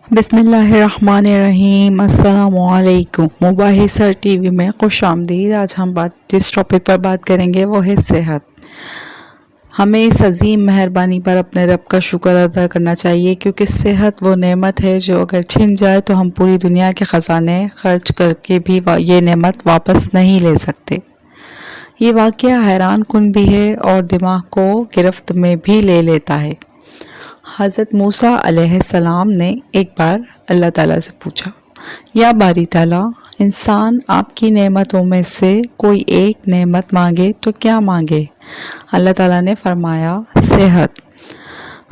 बिस्मिल्लाहिर्रहमानिर्रहीम। अस्सलामुअलैकुम। मुबाहिसर टीवी में खुश आमदीद। आज हम जिस टॉपिक पर बात करेंगे वो है सेहत। हमें इस अजीम मेहरबानी पर अपने रब का शुक्र अदा करना चाहिए, क्योंकि सेहत वो नेमत है जो अगर छिन जाए तो हम पूरी दुनिया के ख़जाने खर्च करके भी ये नेमत वापस नहीं ले सकते। ये वाक़या हैरान कुन भी है और दिमाग को गिरफ्त में भी ले लेता है। हज़रत मूसा अलैहिस्सलाम ने एक बार अल्लाह ताला से पूछा, या बारी ताला, इंसान आपकी नेमतों में से कोई एक नेमत मांगे तो क्या मांगे? अल्लाह ताला ने फरमाया, सेहत।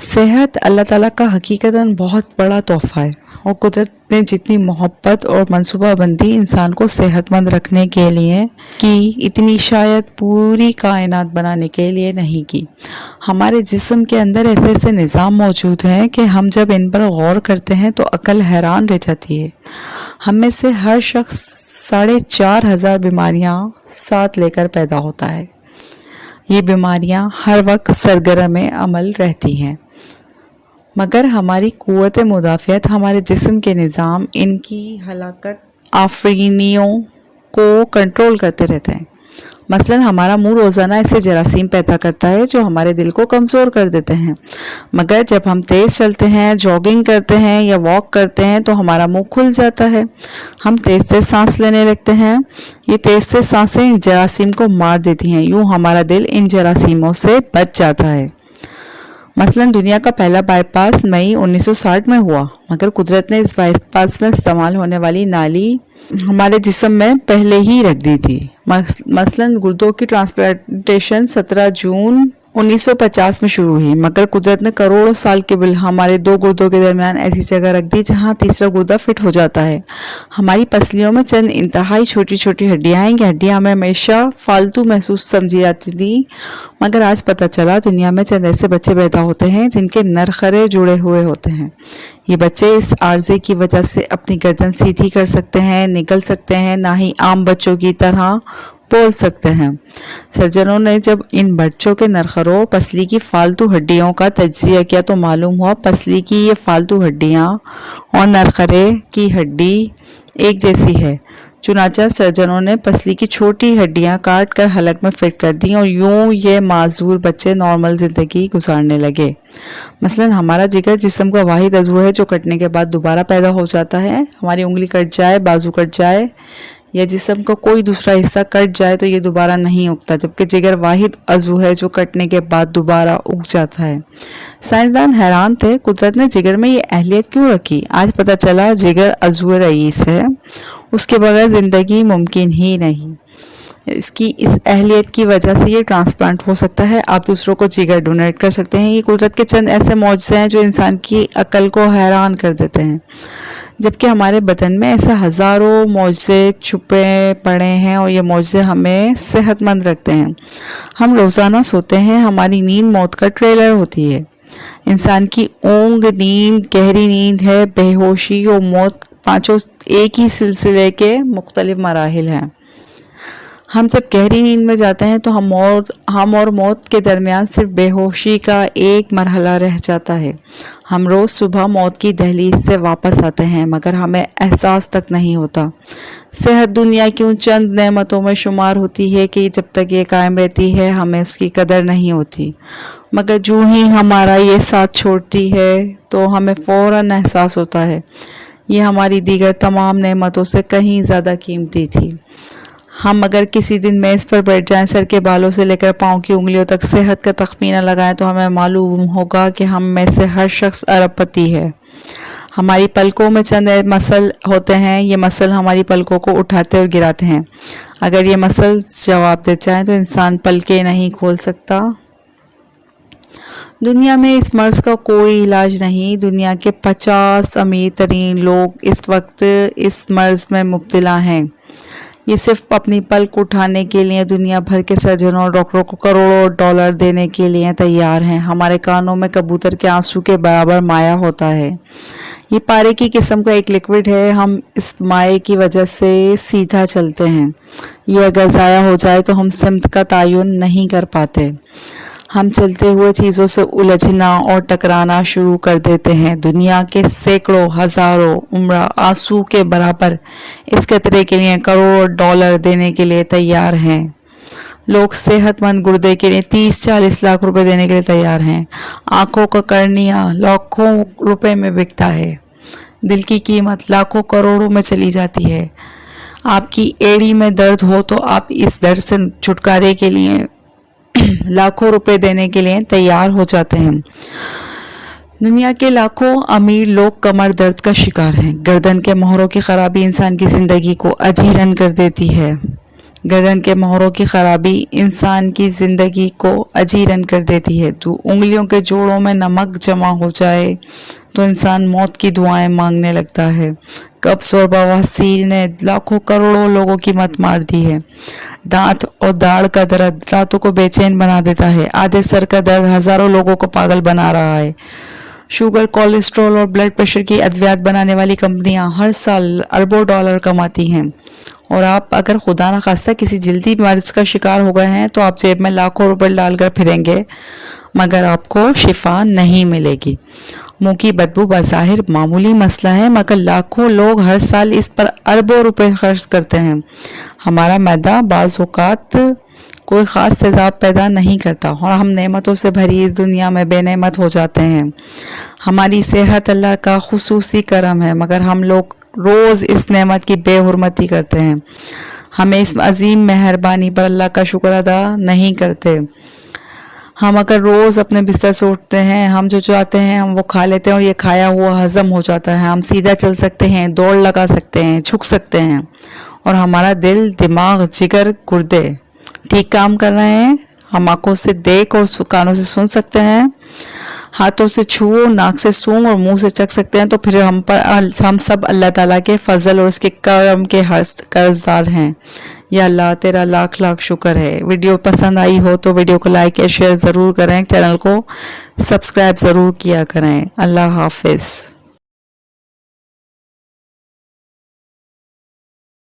सेहत अल्लाह ताला का हकीकतन बहुत बड़ा तोहफ़ा है, और कुदरत ने जितनी मोहब्बत और मनसूबाबंदी इंसान को सेहतमंद रखने के लिए की, इतनी शायद पूरी कायनात बनाने के लिए नहीं की। हमारे जिस्म के अंदर ऐसे ऐसे निज़ाम मौजूद हैं कि हम जब इन पर गौर करते हैं तो अक्ल हैरान रह जाती है। हम में से हर शख्स 4,500 बीमारियां साथ लेकर पैदा होता है। ये बीमारियां हर वक्त सरगर्म अमल रहती हैं, मगर हमारी क़ुव्वत मुदाफ़ियत, हमारे जिस्म के निज़ाम इनकी हलाकत आफरीनियों को कंट्रोल करते रहते हैं। मसलन हमारा मुंह रोज़ाना ऐसे जरासीम पैदा करता है जो हमारे दिल को कमज़ोर कर देते हैं, मगर जब हम तेज़ चलते हैं, जॉगिंग करते हैं या वॉक करते हैं तो हमारा मुंह खुल जाता है। हम तेज़ तेज़ सांस लेने लगते हैं। ये तेज़ तेज़ सांसें इन जरासीम को मार देती हैं। यूँ हमारा दिल इन जरासीमों से बच जाता है। मसलन दुनिया का पहला बाईपास मई 1960 में हुआ, मगर कुदरत ने इस बाईपास में इस्तेमाल होने वाली नाली हमारे जिस्म में पहले ही रख दी थी। मसलन गुर्दों की ट्रांसप्लांटेशन 17 जून 1950 में शुरू हुई, मगर कुदरत ने करोड़ों साल के बिल हमारे दो गुर्दों के दरमियान ऐसी जगह रख दी जहां तीसरा गुर्दा फिट हो जाता है। हमारी पसलियों में चंद इंतहाई छोटी छोटी हड्डियां हैं। ये हड्डियां हमें हमेशा फालतू महसूस समझी जाती थी, मगर आज पता चला दुनिया में चंद ऐसे बच्चे पैदा होते हैं जिनके नरखरे जुड़े हुए होते हैं। ये बच्चे इस आर्जे की वजह से अपनी गर्दन सीधी कर सकते हैं, निकल सकते हैं, ना ही आम बच्चों की तरह बोल सकते हैं। सर्जनों ने जब इन बच्चों के नरखरों पसली की फालतू हड्डियों का तज्जिया किया तो मालूम हुआ पसली की ये फालतू हड्डियां और नरखरे की हड्डी एक जैसी है। चुनाचा सर्जनों ने पसली की छोटी हड्डियां काट कर हलक में फिट कर दी और यूं ये माजूर बच्चे नॉर्मल जिंदगी गुजारने लगे। मसलन हमारा जिगर जिस्म का वाहिद अज़ू है जो कटने के बाद दोबारा पैदा हो जाता है। हमारी उंगली कट जाए, बाजू कट जाए या जिस्म का कोई दूसरा हिस्सा कट जाए तो ये दोबारा नहीं उगता, जबकि जिगर वाहिद अज़ू है जो कटने के बाद दोबारा उग जाता है। साइंसदान हैरान थे, कुदरत ने जिगर में ये अहलियत क्यों रखी? आज पता चला जिगर अज़ू रईस है, उसके बगैर ज़िंदगी मुमकिन ही नहीं। इसकी इस अहलियत की वजह से ये ट्रांसप्लांट हो सकता है। आप दूसरों को जिगर डोनेट कर सकते हैं। ये कुदरत के चंद ऐसे मौजज़े हैं जो इंसान की अकल को हैरान कर देते हैं, जबकि हमारे बदन में ऐसे हज़ारों मौजज़े छुपे पड़े हैं और ये मौजज़े हमें सेहतमंद रखते हैं। हम रोज़ाना सोते हैं, हमारी नींद मौत का ट्रेलर होती है। इंसान की ऊँग, नींद, गहरी नींद है, बेहोशी और मौत, पाँचों एक ही सिलसिले के मुख्तलिफ मराहिल हैं। हम जब गहरी नींद में जाते हैं तो हम और मौत के दरमियान सिर्फ बेहोशी का एक मरहला रह जाता है। हम रोज़ सुबह मौत की दहलीज से वापस आते हैं, मगर हमें एहसास तक नहीं होता। सेहत दुनिया की उन चंद नेमतों में शुमार होती है कि जब तक ये कायम रहती है हमें उसकी कदर नहीं होती, मगर जो ही हमारा ये साथ छोड़ती है तो हमें फ़ौरन एहसास होता है ये हमारी दीगर तमाम नेमतों से कहीं ज़्यादा कीमती थी। हम अगर किसी दिन मेज़ पर बैठ जाएं, सर के बालों से लेकर पाँव की उंगलियों तक सेहत का तखमीना लगाएं तो हमें मालूम होगा कि हम में से हर शख्स अरबपति है। हमारी पलकों में चंद मसल होते हैं। ये मसल हमारी पलकों को उठाते और गिराते हैं। अगर ये मसल जवाब दे जाएं तो इंसान पलकें नहीं खोल सकता। दुनिया में इस मर्ज़ का कोई इलाज नहीं। दुनिया के 50 अमीर तरीन लोग इस वक्त इस मर्ज़ में मुब्तला हैं। ये सिर्फ अपनी पलक उठाने के लिए दुनिया भर के सर्जनों और डॉक्टरों को करोड़ों डॉलर देने के लिए तैयार हैं। हमारे कानों में कबूतर के आंसू के बराबर माया होता है। ये पारे की किस्म का एक लिक्विड है। हम इस माए की वजह से सीधा चलते हैं। ये अगर ज़ाया हो जाए तो हम सिमत का तयन नहीं कर पाते। हम चलते हुए चीज़ों से उलझना और टकराना शुरू कर देते हैं। दुनिया के सैकड़ों हजारों उम्र आंसू के बराबर इस खतरे के लिए करोड़ डॉलर देने के लिए तैयार हैं। लोग सेहतमंद गुर्दे के लिए 30-40 लाख रुपए देने के लिए तैयार हैं। आंखों का कर्निया लाखों रुपए में बिकता है। दिल की कीमत लाखों करोड़ों में चली जाती है। आपकी एड़ी में दर्द हो तो आप इस दर्द से छुटकारे के लिए लाखों रुपए देने के लिए तैयार हो जाते हैं। दुनिया के लाखों अमीर लोग कमर दर्द का शिकार हैं। गर्दन के मोहरों की खराबी इंसान की जिंदगी को अजीरन कर देती है। गर्दन के मोहरों की खराबी इंसान की जिंदगी को अजीरन कर देती है। तो उंगलियों के जोड़ों में नमक जमा हो जाए तो इंसान मौत की दुआएं मांगने लगता है। कब्ज और बवासीर ने लाखों करोड़ों लोगों की मत मार दी है। दांत और दाढ़ का दर्द रातों को बेचैन बना देता है। आधे सर का दर्द हजारों लोगों को पागल बना रहा है। शुगर, कोलेस्ट्रॉल और ब्लड प्रेशर की अद्वियात बनाने वाली कंपनियां हर साल अरबों डॉलर कमाती हैं। और आप अगर खुदा न खास्ता किसी जल्दी मर्ज का शिकार हो गए हैं तो आप जेब में लाखों रुपए डालकर फिरेंगे मगर आपको शिफा नहीं मिलेगी। मुंह की बदबू बज़ाहिर मामूली मसला है मगर लाखों लोग हर साल इस पर अरबों रुपए खर्च करते हैं। हमारा मैदा बाज़ औक़ात कोई ख़ास तेज़ाब पैदा नहीं करता और हम नेमतों से भरी इस दुनिया में बेनेमत हो जाते हैं। हमारी सेहत अल्लाह का खुसूसी करम है मगर हम लोग रोज़ इस नेमत की बेहुरमती करते हैं। हमें इस अजीम मेहरबानी पर अल्लाह का शुक्र अदा नहीं करते। हम अगर रोज़ अपने बिस्तर से उठते हैं, हम जो चाहते हैं हम वो खा लेते हैं और ये खाया हुआ हज़म हो जाता है। हम सीधा चल सकते हैं, दौड़ लगा सकते हैं, झुक सकते हैं और हमारा दिल, दिमाग, जिगर, गुर्दे ठीक काम कर रहे हैं। हम आंखों से देख और कानों से सुन सकते हैं, हाथों से छू, नाक से सूंघ और मुंह से चख सकते हैं। तो फिर हम सब अल्लाह ताला के फजल और उसके करम के कर्जदार हैं। या अल्लाह तेरा लाख लाख शुक्र है। वीडियो पसंद आई हो तो वीडियो को लाइक या शेयर ज़रूर करें। चैनल को सब्सक्राइब ज़रूर किया करें। अल्लाह हाफिज़।